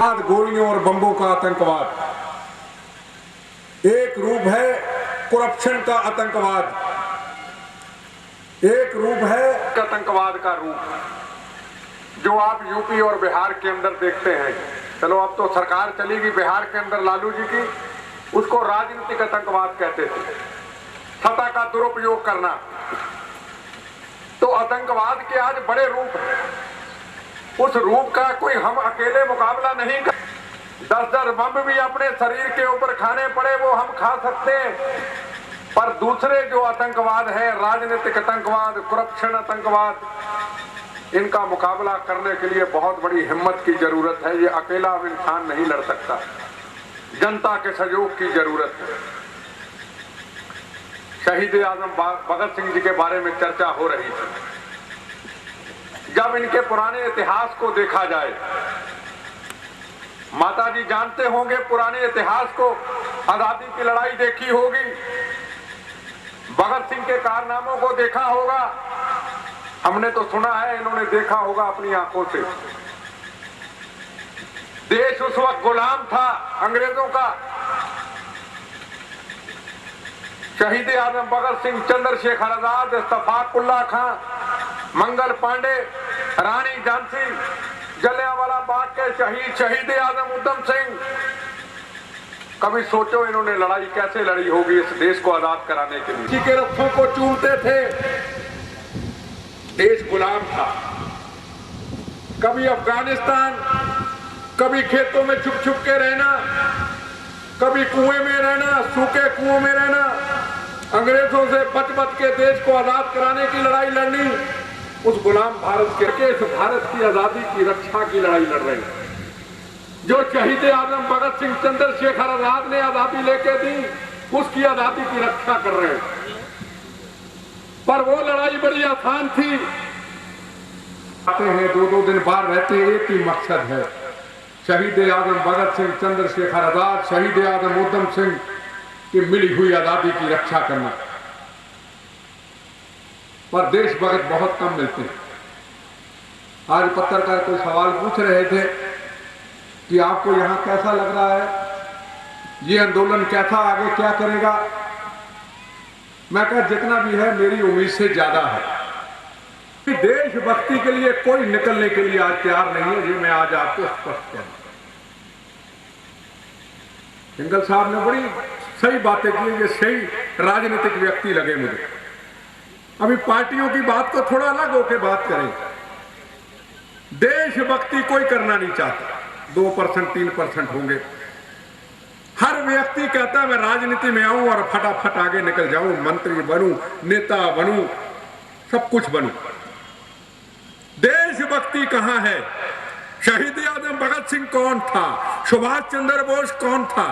गोलियों और बम्बों का आतंकवाद, एक रूप है करप्शन का आतंकवाद, एक रूप है आतंकवाद का रूप जो आप यूपी और बिहार के अंदर देखते हैं। चलो अब तो सरकार चलेगी बिहार के अंदर लालू जी की, उसको राजनीतिक आतंकवाद कहते थे, सत्ता का दुरुपयोग करना। तो आतंकवाद के आज बड़े रूप हैं, उस रूप का कोई हम अकेले मुकाबला नहीं कर। 10-10 बम भी अपने शरीर के ऊपर खाने पड़े वो हम खा सकते हैं, पर दूसरे जो आतंकवाद है, राजनीतिक आतंकवाद, करप्शन आतंकवाद, इनका मुकाबला करने के लिए बहुत बड़ी हिम्मत की जरूरत है। ये अकेला इंसान नहीं लड़ सकता, जनता के सहयोग की जरूरत है। शहीद आजम भगत सिंह जी के बारे में चर्चा हो रही थी। जब इनके पुराने इतिहास को देखा जाए, माता जी जानते होंगे पुराने इतिहास को, आजादी की लड़ाई देखी होगी, भगत सिंह के कारनामों को देखा होगा, हमने तो सुना है, इन्होंने देखा होगा अपनी आंखों से। देश उस वक्त गुलाम था अंग्रेजों का। शहीद आजम भगत सिंह, चंद्रशेखर आजाद, इस्तफाकुल्ला खां, मंगल पांडे, रानी झांसी, जलियांवाला बाग के शहीद, शहीद आजम उधम सिंह। कभी सोचो इन्होंने लड़ाई कैसे लड़ी होगी इस देश को आजाद कराने के लिए। किसी के रथों को चूमते थे, देश गुलाम था। कभी अफगानिस्तान, कभी खेतों में छुप छुप के रहना, कभी कुएं में रहना, सूखे कुओं में रहना, अंग्रेजों से बच बच के देश को आजाद कराने की लड़ाई लड़नी। उस गुलाम भारत के इस भारत की आजादी की रक्षा की लड़ाई लड़ रहे हैं। जो शहीद आजम भगत सिंह, चंद्रशेखर आजाद ने आजादी लेके दी, उसकी आजादी की रक्षा कर रहे हैं। पर वो लड़ाई बड़ी आसान थी। आते हैं 2-2 दिन बाहर रहते, एक ही मकसद है, शहीद आजम भगत सिंह, चंद्रशेखर आजाद, शहीद आजम उधम सिंह की मिली हुई आजादी की रक्षा करना। पर देशभक्त बहुत कम मिलते हैं। आज पत्रकार कोई सवाल पूछ रहे थे कि आपको यहां कैसा लग रहा है, ये आंदोलन कैसा, आगे क्या करेगा। मैं कहा जितना भी है मेरी उम्मीद से ज्यादा है। देशभक्ति के लिए कोई निकलने के लिए आज तैयार नहीं है, ये मैं आज आपको स्पष्ट करूं। सिंघल साहब ने बड़ी सही बातें की, ये सही राजनीतिक व्यक्ति लगे मुझे। अभी पार्टियों की बात को थोड़ा अलग होकर बात करें। देशभक्ति कोई करना नहीं चाहता, 2%, 3% होंगे। हर व्यक्ति कहता है मैं राजनीति में आऊं और फटाफट आगे निकल जाऊं, मंत्री बनूं, नेता बनूं, सब कुछ बनूं। देशभक्ति कहां है? शहीद आजम भगत सिंह कौन था? सुभाष चंद्र बोस कौन था?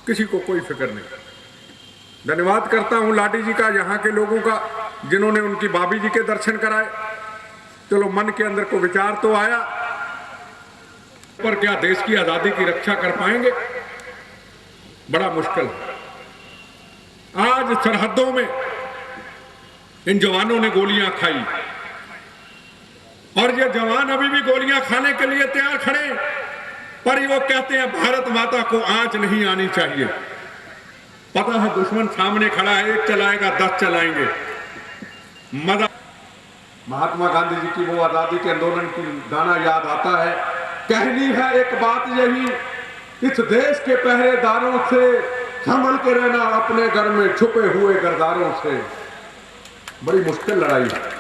किसी को कोई फिक्र नहीं। धन्यवाद करता हूं लाडी जी का, यहाँ के लोगों का, जिन्होंने उनकी भाभी जी के दर्शन कराए। चलो मन के अंदर को विचार तो आया, पर क्या देश की आजादी की रक्षा कर पाएंगे? बड़ा मुश्किल है। आज सरहदों में इन जवानों ने गोलियां खाई और ये जवान अभी भी गोलियां खाने के लिए तैयार खड़े, पर वो कहते हैं भारत माता को आंच नहीं आनी चाहिए। पता है दुश्मन सामने खड़ा है, एक चलाएगा 10 चलाएंगे। मजा महात्मा गांधी जी की वो आजादी के आंदोलन की गाना याद आता है, कहनी है एक बात यही, इस देश के पहरेदारों से संभल के रहना, अपने घर में छुपे हुए गरदारों से। बड़ी मुश्किल लड़ाई है।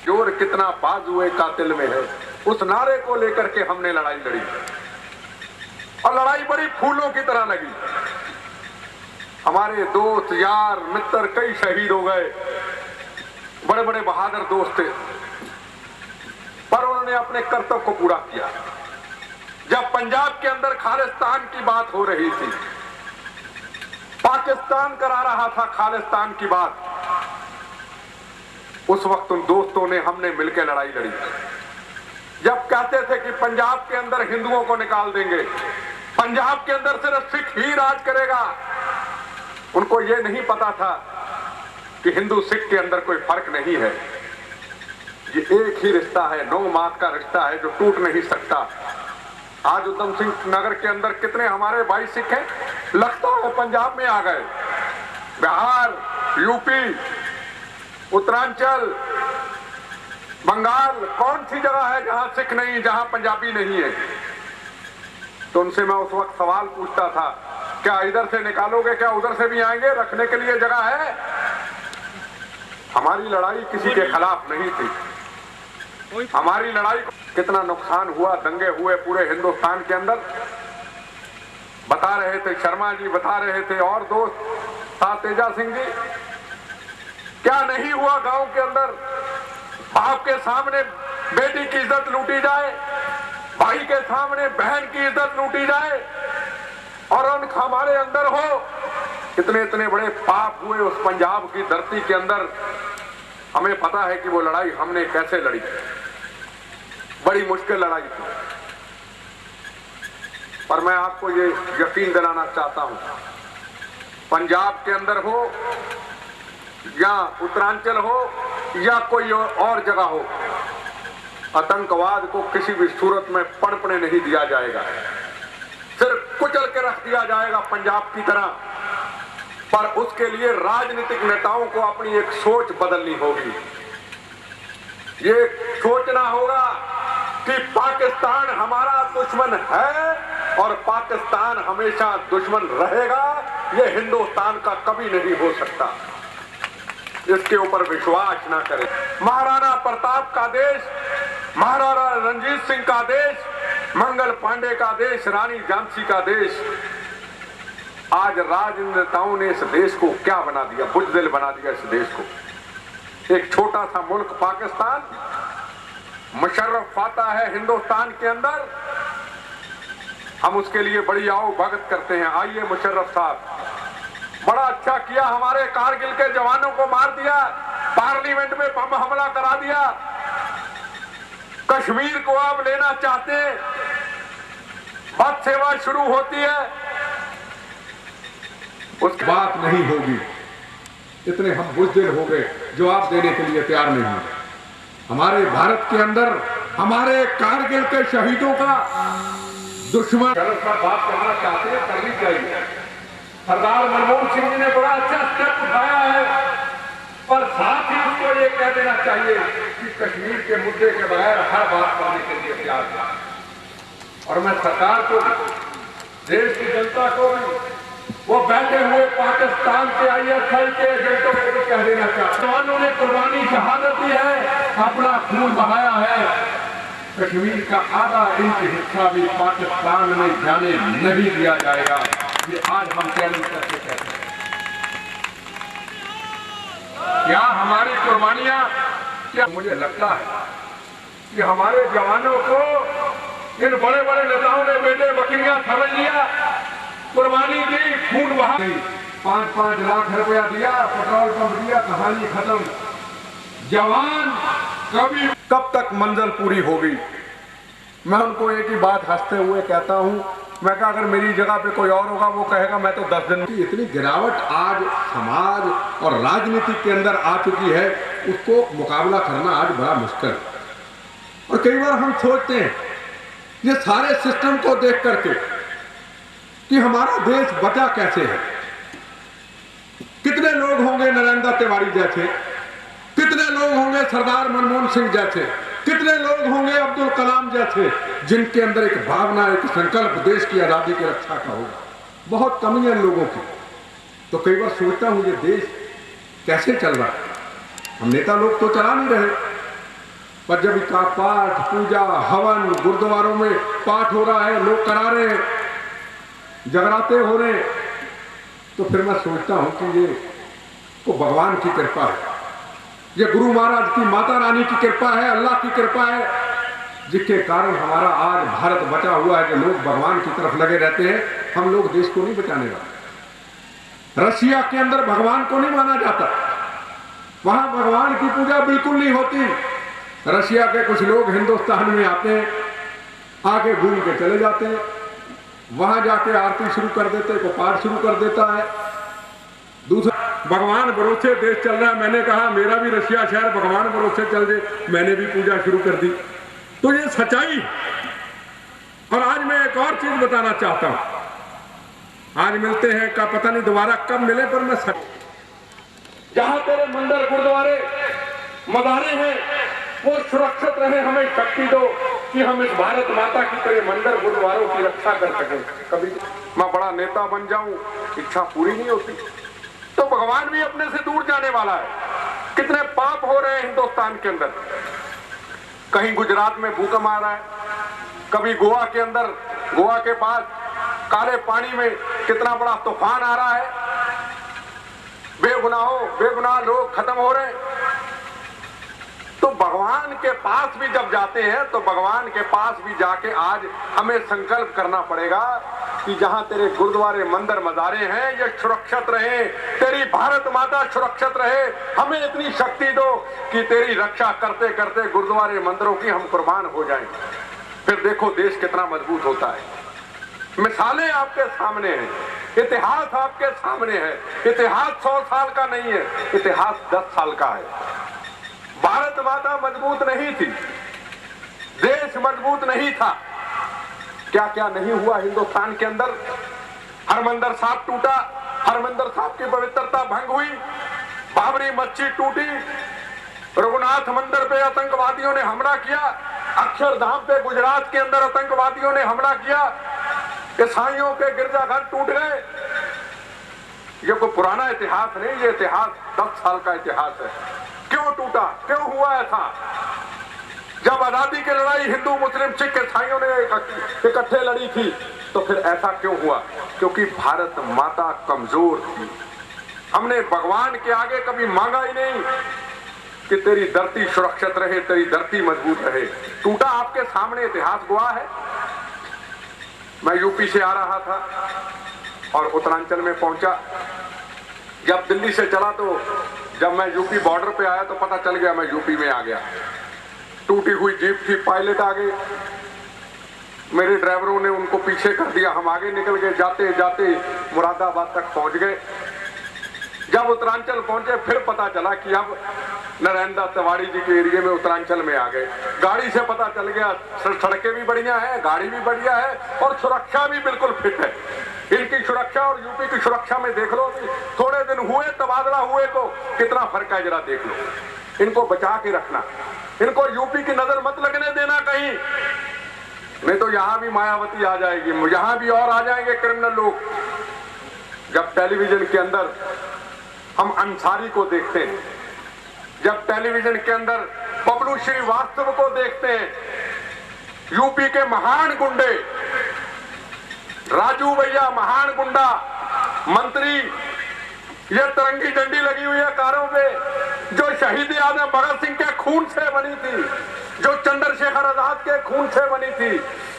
जोर कितना बाजुए कातिल में है, उस नारे को लेकर के हमने लड़ाई लड़ी और लड़ाई बड़ी फूलों की तरह लगी। हमारे दोस्त, यार, मित्र कई शहीद हो गए, बड़े बड़े बहादुर दोस्त थे, पर उन्होंने अपने कर्तव्य को पूरा किया। जब पंजाब के अंदर खालिस्तान की बात हो रही थी, पाकिस्तान करा रहा था खालिस्तान की बात, उस वक्त उन दोस्तों ने, हमने मिलकर लड़ाई लड़ी। जब कहते थे कि पंजाब के अंदर हिंदुओं को निकाल देंगे, पंजाब के अंदर सिर्फ सिख ही राज करेगा, उनको यह नहीं पता था कि हिंदू सिख के अंदर कोई फर्क नहीं है। ये एक ही रिश्ता है, 9 मास का रिश्ता है जो टूट नहीं सकता। आज उधम सिंह नगर के अंदर कितने हमारे भाई सिख हैं, लगता है पंजाब में आ गए। बिहार, यूपी, उत्तरांचल, बंगाल, कौन सी जगह है जहां सिख नहीं, जहां पंजाबी नहीं है? तो उनसे मैं उस वक्त सवाल पूछता था, क्या इधर से निकालोगे, क्या उधर से भी आएंगे? रखने के लिए जगह है। हमारी लड़ाई किसी के खिलाफ नहीं थी। हमारी लड़ाई कितना नुकसान हुआ, दंगे हुए पूरे हिंदुस्तान के अंदर, बता रहे थे शर्मा जी, बता रहे थे और दोस्त था तेजा सिंह जी। क्या नहीं हुआ गांव के अंदर? बाप के सामने बेटी की इज्जत लूटी जाए, भाई के सामने बहन की इज्जत लूटी जाए, और अनख हमारे अंदर हो। इतने इतने बड़े पाप हुए उस पंजाब की धरती के अंदर। हमें पता है कि वो लड़ाई हमने कैसे लड़ी, बड़ी मुश्किल लड़ाई थी। पर मैं आपको ये यकीन दिलाना चाहता हूं, पंजाब के अंदर हो या उत्तरांचल हो या कोई और जगह हो, आतंकवाद को किसी भी सूरत में पनपने नहीं दिया जाएगा। सिर्फ कुचल के रख दिया जाएगा पंजाब की तरह। पर उसके लिए राजनीतिक नेताओं को अपनी एक सोच बदलनी होगी। ये सोचना होगा कि पाकिस्तान हमारा दुश्मन है और पाकिस्तान हमेशा दुश्मन रहेगा। ये हिंदुस्तान का कभी नहीं हो सकता। इसके ऊपर विश्वास ना करें। महाराणा प्रताप का देश, महाराणा रणजीत सिंह का देश, मंगल पांडे का देश, रानी झांसी का देश, आज राजनेताओं ने इस देश को क्या बना दिया, बुज़दिल बना दिया इस देश को। एक छोटा सा मुल्क पाकिस्तान, मुशर्रफ आता है हिंदुस्तान के अंदर, हम उसके लिए बड़ी आओ भगत करते हैं। आइए मुशर्रफ साहब, बड़ा अच्छा किया, हमारे कारगिल के जवानों को मार दिया, पार्लियामेंट में बम हमला करा दिया, कश्मीर को आप लेना चाहते हैं, बद सेवा शुरू होती है, उसकी बात नहीं होगी। इतने हम बुज़दिल हो गए, जवाब देने के लिए तैयार नहीं है। हमारे भारत के अंदर हमारे कारगिल के शहीदों का दुश्मन गलत बात करना चाहते हैं, करनी चाहिए। सरदार मनमोहन सिंह जी ने बड़ा अच्छा स्टेप उठाया है, पर साथ ही उसको ये कह देना चाहिए कि कश्मीर के मुद्दे के बगैर हर बात करने के लिए तैयार है। और मैं सरकार को, देश की जनता को भी, वो बैठे हुए पाकिस्तान के ISI के एजेंटों को भी कह देना चाहता हूं, जवानों ने कुर्बानी शहादत दी है, अपना खून बहाया है। कश्मीर का आधा इंच हिस्सा भी पाकिस्तान में जाने नहीं दिया जाएगा। ये आज हम चैलेंज करके कहते हैं। क्या हमारी कुर्बानियां, क्या मुझे लगता है कि हमारे जवानों को इन बड़े बड़े नेताओं ने बेटे बकरियां समझ लिया, कुर्बानी दी, खून बहा, 5-5 लाख रुपया दिया, पेट्रोल पंप दिया, कहानी खत्म। जवान कभी कब तक मंजिल पूरी होगी? मैं उनको एक ही बात हंसते हुए कहता हूं, मैं कहा अगर मेरी जगह पे कोई और होगा वो कहेगा मैं तो 10 दिन की। इतनी गिरावट आज समाज और राजनीति के अंदर आ चुकी है, उसको मुकाबला करना आज बड़ा मुश्किल। और कई बार हम सोचते हैं ये सारे सिस्टम को देख करके कि हमारा देश बचा कैसे है। कितने लोग होंगे नरेंद्र तिवारी जैसे, कितने लोग होंगे सरदार मनमोहन सिंह जैसे, कितने लोग होंगे अब्दुल कलाम जैसे, जिनके अंदर एक भावना, एक संकल्प देश की आजादी की रक्षा का होगा। बहुत कमी है लोगों की। तो कई बार सोचता हूं ये देश कैसे चल रहा है। हम नेता लोग तो चला नहीं रहे, पर जब इसका पाठ, पूजा, हवन, गुरुद्वारों में पाठ हो रहा है, लोग करा रहे हैं, जगराते हो रहे, तो फिर मैं सोचता हूं कि ये तो भगवान की कृपा है, ये गुरु महाराज की, माता रानी की कृपा है, अल्लाह की कृपा है, जिसके कारण हमारा आज भारत बचा हुआ है। कि लोग भगवान की तरफ लगे रहते हैं, हम लोग देश को नहीं बचाने वाले। रशिया के अंदर भगवान को नहीं माना जाता, वहां भगवान की पूजा बिल्कुल नहीं होती। रशिया के कुछ लोग हिंदुस्तान में आते हैं, आके घूम के चले जाते हैं, वहां जाके आरती शुरू कर देते, को पाठ शुरू कर देता है। दूसरा, भगवान भरोसे देश चल रहा है। मैंने कहा मेरा भी रशिया शहर भगवान भरोसे चल जाए, मैंने भी पूजा शुरू कर दी। तो ये सच्चाई और आज मैं एक और चीज बताना चाहता हूं। आज मिलते हैं का पता नहीं दोबारा कब मिले, पर मैं जहां तेरे मंदिर गुरुद्वारे मजारे हैं वो सुरक्षित रहे, हमें शक्ति दो कि हम इस भारत माता की तेरे मंदिर गुरुद्वारों की रक्षा कर सकें। कभी मैं बड़ा नेता बन जाऊं, इच्छा पूरी नहीं होती तो भगवान भी अपने से दूर जाने वाला है। कितने पाप हो रहे हैं हिंदुस्तान के अंदर। कहीं गुजरात में भूकंप आ रहा है, कभी गोवा के अंदर, गोवा के पास काले पानी में कितना बड़ा तूफान आ रहा है। बेगुनाह लोग खत्म हो रहे हैं। तो भगवान के पास भी जब जाते हैं तो भगवान के पास भी जाके आज हमें संकल्प करना पड़ेगा कि जहां तेरे गुरुद्वारे मंदिर मजारे हैं ये सुरक्षित रहे, तेरी भारत माता सुरक्षित रहे। हमें इतनी शक्ति दो कि तेरी रक्षा करते करते गुरुद्वारे मंदिरों की हम कुर्बान हो जाएं। फिर देखो देश कितना मजबूत होता है। मिसालें आपके सामने हैं, इतिहास आपके सामने है। इतिहास 100 साल का नहीं है, इतिहास 10 साल का है। भारत माता मजबूत नहीं थी, देश मजबूत नहीं था, क्या क्या नहीं हुआ हिंदुस्तान के अंदर। हरमंदिर साहब टूटा, हरमंदिर साहब की पवित्रता भंग हुई, बाबरी मस्जिद टूटी, रघुनाथ मंदिर पे आतंकवादियों ने हमला किया, अक्षरधाम पे गुजरात के अंदर आतंकवादियों ने हमला किया, ईसाइयों के गिरजाघर टूट गए। ये कोई पुराना इतिहास नहीं, ये इतिहास 10 साल का इतिहास है। क्यों टूटा, क्यों हुआ ऐसा? जब आजादी की लड़ाई हिंदू मुस्लिम सिख ईसाइयों ने इकट्ठे लड़ी थी तो फिर ऐसा क्यों हुआ? क्योंकि भारत माता कमजोर थी। हमने भगवान के आगे कभी मांगा ही नहीं कि तेरी धरती सुरक्षित रहे, तेरी धरती मजबूत रहे। टूटा आपके सामने, इतिहास गवाह है। मैं यूपी से आ रहा था और उत्तरांचल में पहुंचा। जब दिल्ली से चला तो जब मैं यूपी बॉर्डर पे आया तो पता चल गया मैं यूपी में आ गया। टूटी हुई जीप थी, पायलट आ गए, मेरे ड्राइवरों ने उनको पीछे कर दिया, हम आगे निकल गए। जाते जाते मुरादाबाद तक पहुंच गए। जब उत्तरांचल पहुंचे फिर पता चला कि अब नरेंद्र तिवारी जी के एरिया में उत्तरांचल में आ गए। गाड़ी से पता चल गया सड़कें भी बढ़िया है, गाड़ी भी बढ़िया है और सुरक्षा भी बिल्कुल फिट है। इनकी सुरक्षा और यूपी की सुरक्षा में देख लो, थोड़े दिन हुए तबादला हुए तो कितना फर्क है, जरा देख लो। इनको बचा के रखना, इनको यूपी की नजर मत लगने देना कहीं, नहीं तो यहां भी मायावती आ जाएगी, यहां भी और आ जाएंगे क्रिमिनल लोग। जब टेलीविजन के अंदर हम अंसारी को देखते हैं, जब टेलीविजन के अंदर बबलू श्रीवास्तव को देखते हैं, यूपी के महान गुंडे राजू भैया, महान गुंडा मंत्री, ये तिरंगी झंडी लगी हुई है कारों पे, जो शहीद आजम भगत सिंह के खून से बनी थी, जो चंद्रशेखर आजाद के खून से बनी थी,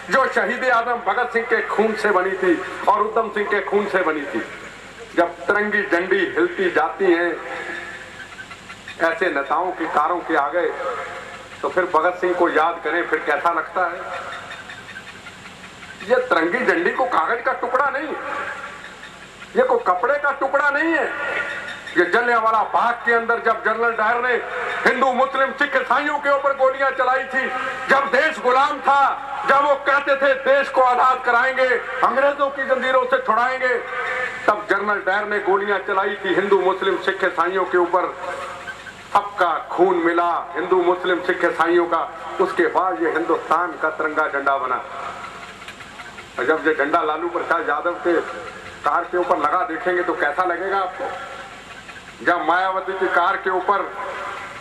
जो शहीद आजम भगत सिंह के खून से बनी थी और उधम सिंह के खून से बनी थी। जब तिरंगी झंडी हिलती जाती है ऐसे नेताओं की कारों के आगे, तो फिर भगत सिंह को याद करें, फिर कैसा लगता है। ये तिरंगी झंडी को कागज का टुकड़ा नहीं, ये कोई कपड़े का टुकड़ा नहीं है। ये जलियांवाला बाग के अंदर जब जनरल डायर ने हिंदू मुस्लिम सिख ईसाइयों के ऊपर गोलियां चलाई थी, जब देश गुलाम था, जब वो कहते थे देश को आजाद कराएंगे, अंग्रेजों की जंजीरों से छुड़ाएंगे, तब जनरल डायर ने गोलियां चलाई थी हिंदू मुस्लिम सिख ईसाइयों के ऊपर। सबका खून मिला, हिंदू मुस्लिम सिख ईसाइयों का। उसके बाद ये हिंदुस्तान का तिरंगा झंडा बना। और जब ये झंडा लालू प्रसाद यादव के कार के ऊपर लगा देखेंगे तो कैसा लगेगा आपको? जब मायावती की कार के ऊपर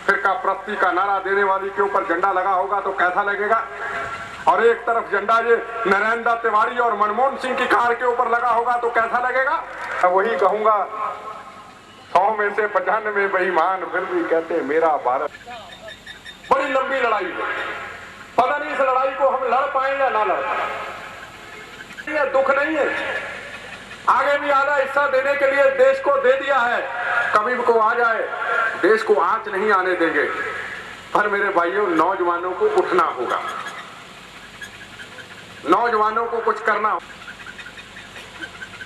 फिरका प्रस्ती का नारा देने वाली के ऊपर झंडा लगा होगा तो कैसा लगेगा? और एक तरफ झंडा ये नरेंद्र तिवारी और मनमोहन सिंह की कार के ऊपर लगा होगा तो कैसा लगेगा? मैं वही कहूंगा, 100 में से 95 बेईमान फिर भी कहते मेरा भारत। बड़ी लंबी लड़ाई है, पता नहीं इस लड़ाई को हम लड़ पाए या ना लड़ पाए। दुख नहीं है, आगे भी आधा हिस्सा देने के लिए देश को दे दिया है। कभी को आ जाए, देश को आंच नहीं आने देंगे। पर मेरे भाइयों, नौजवानों को उठना होगा, नौजवानों को कुछ करना।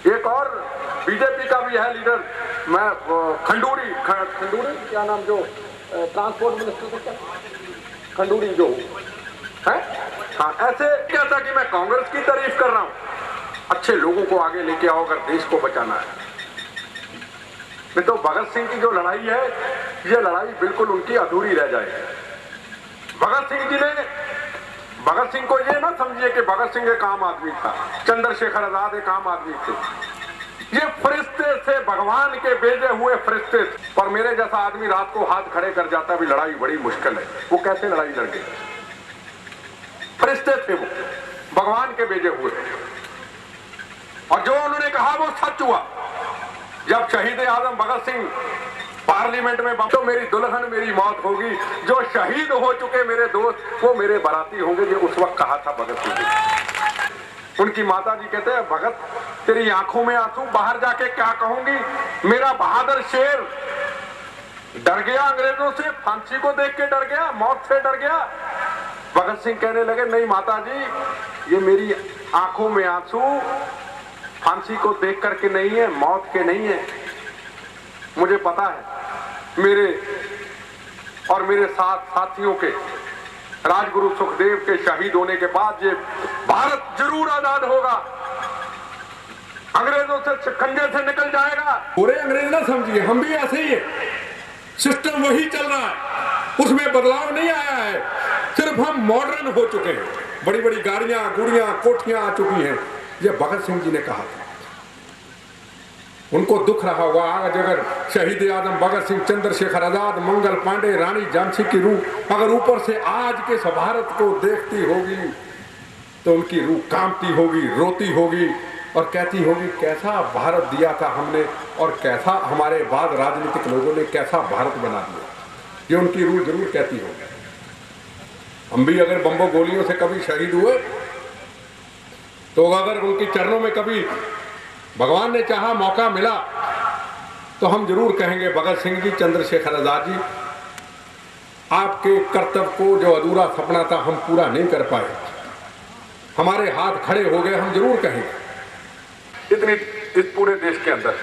एक और बीजेपी का भी है लीडर, मैं खंडूरी क्या नाम, जो ट्रांसपोर्ट मिनिस्टर थे, खंडूरी जो है हाँ, ऐसे क्या था कि मैं कांग्रेस की तारीफ कर रहा हूं। अच्छे लोगों को आगे लेके आओ अगर देश को बचाना है। नहीं तो भगत सिंह की जो लड़ाई है, ये लड़ाई बिल्कुल उनकी अधूरी रह जाएगी। भगत सिंह को ये ना समझिए कि भगत सिंह एक आम आदमी था, चंद्रशेखर आजाद एक आम आदमी थे। ये फरिश्ते थे, भगवान के भेजे हुए फरिश्ते थे। पर मेरे जैसा आदमी रात को हाथ खड़े कर जाता भी लड़ाई बड़ी मुश्किल है, वो कैसे लड़ाई लड़के? फरिश्ते थे वो, भगवान के भेजे हुए। और जो उन्होंने कहा वो सच हुआ। जब शहीद आजम भगत सिंह पार्लियामेंट में तो मेरी दुल्हन मेरी मौत होगी, जो शहीद हो चुके मेरे दोस्त वो मेरे बाराती होंगे, ये उस वक्त कहा था भगत सिंह ने। उनकी माता जी कहते हैं, भगत तेरी आंखों में आंसू, बाहर जाके क्या कहूंगी? मेरा बहादुर शेर डर गया अंग्रेजों से, फांसी को देख के डर गया, मौत से डर गया। भगत सिंह कहने लगे, नहीं माता जी, ये मेरी आंखों में आंसू फांसी को देख करके नहीं है, मौत के नहीं है। मुझे पता है मेरे और मेरे साथ साथियों के, राजगुरु सुखदेव के शहीद होने के बाद ये भारत जरूर आजाद होगा, अंग्रेजों से शिकंजे से निकल जाएगा। पूरे अंग्रेज ना समझिए, हम भी ऐसे ही है, सिस्टम वही चल रहा है, उसमें बदलाव नहीं आया है, सिर्फ हम मॉडर्न हो चुके हैं। बड़ी बड़ी गाड़ियां गुड़ियां कोठियां आ चुकी हैं। ये भगत सिंह जी ने कहा था। उनको दुख रहा होगा आज अगर शहीद आजम भगत सिंह, चंद्रशेखर आजाद, मंगल पांडे, रानी झांसी की रूह अगर ऊपर से आज के भारत को देखती होगी तो उनकी रूह कांपती होगी, रोती होगी और कहती होगी कैसा भारत दिया था हमने और कैसा हमारे बाद राजनीतिक लोगों ने कैसा भारत बना दिया। ये उनकी रूह जरूर कहती होगी। हम भी अगर बम्बो गोलियों से कभी शहीद हुए तो अगर उनके चरणों में कभी भगवान ने चाहा मौका मिला तो हम जरूर कहेंगे, भगत सिंह जी, चंद्रशेखर आजाद जी, आपके कर्तव्य को जो अधूरा सपना था हम पूरा नहीं कर पाए, हमारे हाथ खड़े हो गए, हम जरूर कहेंगे। इतनी इस पूरे देश के अंदर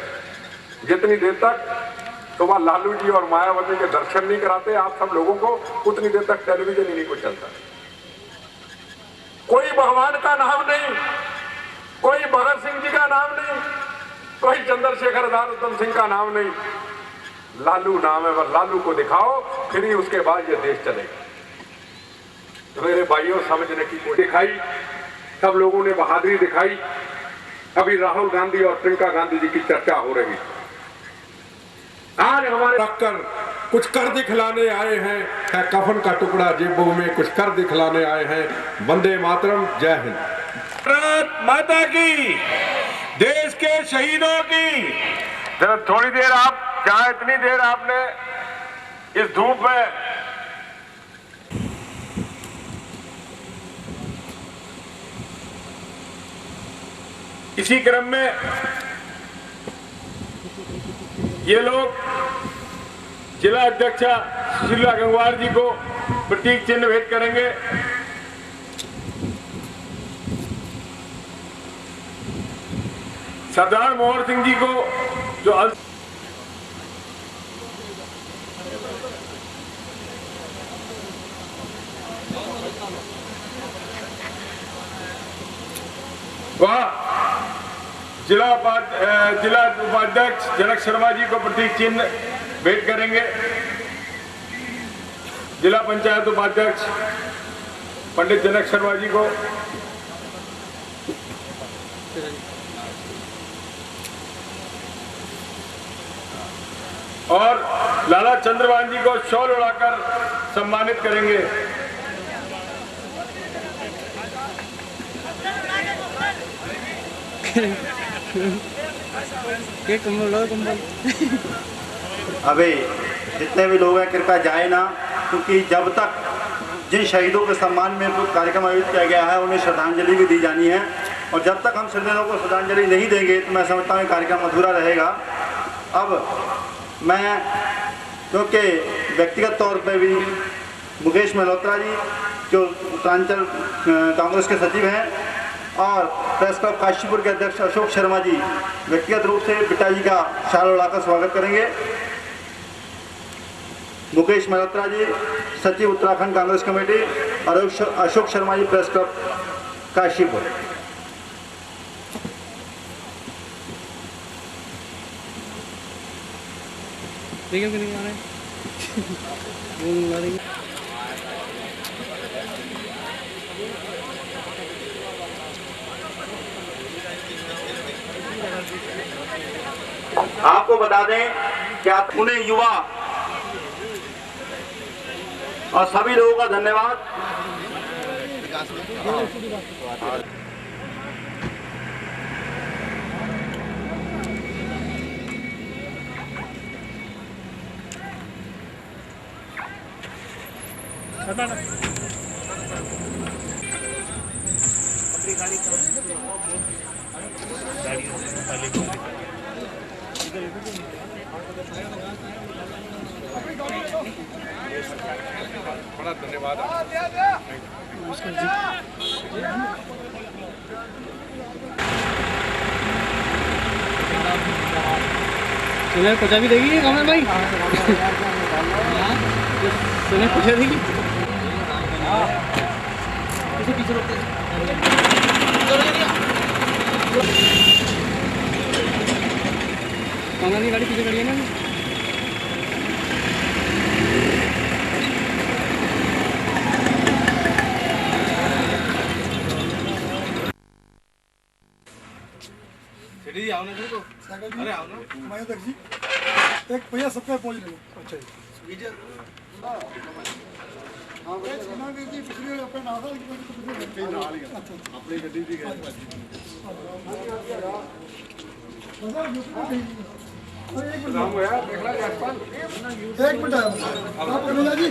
जितनी देर तक तो वहां लालू जी और मायावती के दर्शन नहीं कराते आप सब लोगों को, उतनी देर तक टेलीविजन ही नहीं कुछ चलता। कोई भगवान का नाम नहीं, कोई भगत सिंह जी का नाम नहीं, कोई चंद्रशेखर आजाद सिंह का नाम नहीं, लालू नाम है। बस लालू को दिखाओ, फिर ही उसके बाद ये देश चलेगा। तो मेरे भाइयों, समझने की कोशिश दिखाई, सब लोगों ने बहादुरी दिखाई। अभी राहुल गांधी और प्रियंका गांधी जी की चर्चा हो रही। आज हमारे टक्कर कुछ कर दिखलाने आए हैं, कफन का टुकड़ा जेबों में कुछ कर दिखलाने आए हैं। वंदे मातरम, जय हिंद। भारत माता की, देश के शहीदों की। जरा थोड़ी देर आप, जहां इतनी देर आपने इस धूप में इसी क्रम में ये लोग जिला अध्यक्षा सुशीला गंगवार जी को प्रतीक चिन्ह भेंट करेंगे। सरदार मोहन सिंह जी को जो वह जिला उपाध्यक्ष जनक शर्मा जी को प्रतीक चिन्ह भेंट करेंगे। जिला पंचायत उपाध्यक्ष पंडित जनक शर्मा जी को और लाला चंद्रभान जी को शॉल उड़ाकर सम्मानित करेंगे। अबे जितने भी लोग हैं कृपया जाए ना, क्योंकि जब तक जिन शहीदों के सम्मान में कार्यक्रम आयोजित किया गया है उन्हें श्रद्धांजलि भी दी जानी है, और जब तक हम शहीदों को श्रद्धांजलि नहीं देंगे तो मैं समझता हूँ कार्यक्रम अधूरा रहेगा। अब मैं क्योंकि व्यक्तिगत तौर पे भी मुकेश मल्होत्रा जी जो उत्तरांचल कांग्रेस के सचिव हैं और प्रेस क्लब काशीपुर के अध्यक्ष अशोक शर्मा जी व्यक्तिगत रूप से पिताजी का शाल उड़ाकर स्वागत करेंगे। मुकेश मल्होत्रा जी, सचिव उत्तराखंड कांग्रेस कमेटी, और अशोक शर्मा जी, प्रेस क्लब काशीपुर। आपको बता दें कि आप उन्हें युवा और सभी लोगों का धन्यवाद। बड़ा धन्यवाद। सुने पूछा भी देगी कमल भाई। सुने पूछा देगी पीछे रोकते कमल की गाड़ी पीछे खड़ी है ना। आओ ना देखो, अरे आओ ना मैं तक जी एक भैया सबका पहुंच लेना। अच्छा जी हां भैया सुना भी जी पिछले अपने नादा की पिछले नाल ही अपनी गड्डी दी गई एक मिनट आप मिला जी।